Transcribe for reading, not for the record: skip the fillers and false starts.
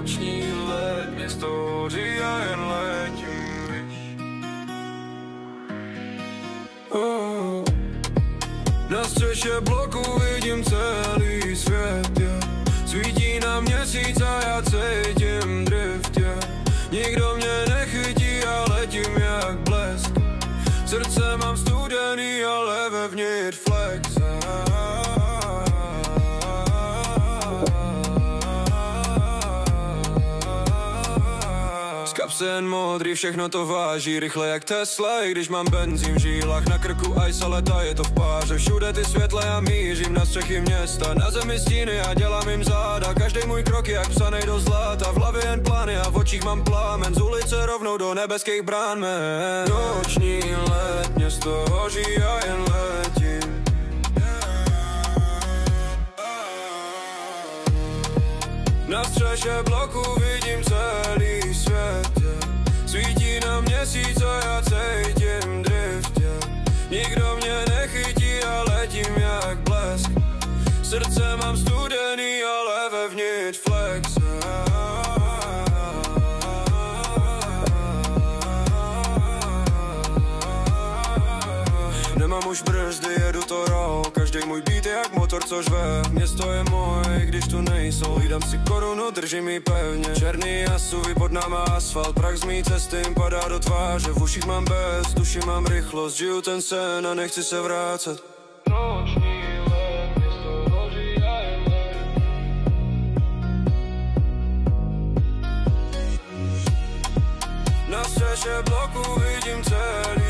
Noční let, město hoří a jen letím, víš. Na střeše bloku vidím celý svět, yeah. Svítí na měsíc a já cítím drift, yeah. Nikdo mě nechytí a letím jak blesk. Srdce mám studený, ale vevnitř flex. Z kapsy jen modrý, všechno to váží rychle jak Tesla. I když mám benzín v žílách, na krku ice a leta je to v páře. Všude ty světle, já mířím na střechy města. Na zemi stíny a dělám jim záda. Každý můj krok je jak psanej do zlata. V hlavě jen plány a v očích mám plámen. Z ulice rovnou do nebeských brán, man. Noční let, město hoří a jen letím. Na střeše bloku vidím celý svět, yeah. Svítí na měsíc a já cítím drift, yeah. Nikdo mě nechytí a letím jak blesk. Srdce mám studený, ale vevnitř flex. Nemám už brzdy, jedu to raw. Každý můj beat je jak motor, co řve. Město je moje, když tu nejsou. Hlídám si korunu, držím ji pevně. Černý jasuvy, pod náma asfalt. Prach z mý cesty jim padá do tváře. V uších mám bez, duši mám rychlost. Žiju ten sen a nechci se vrácet. Noční let, město hoří a jen letím. Na střeše bloku vidím celý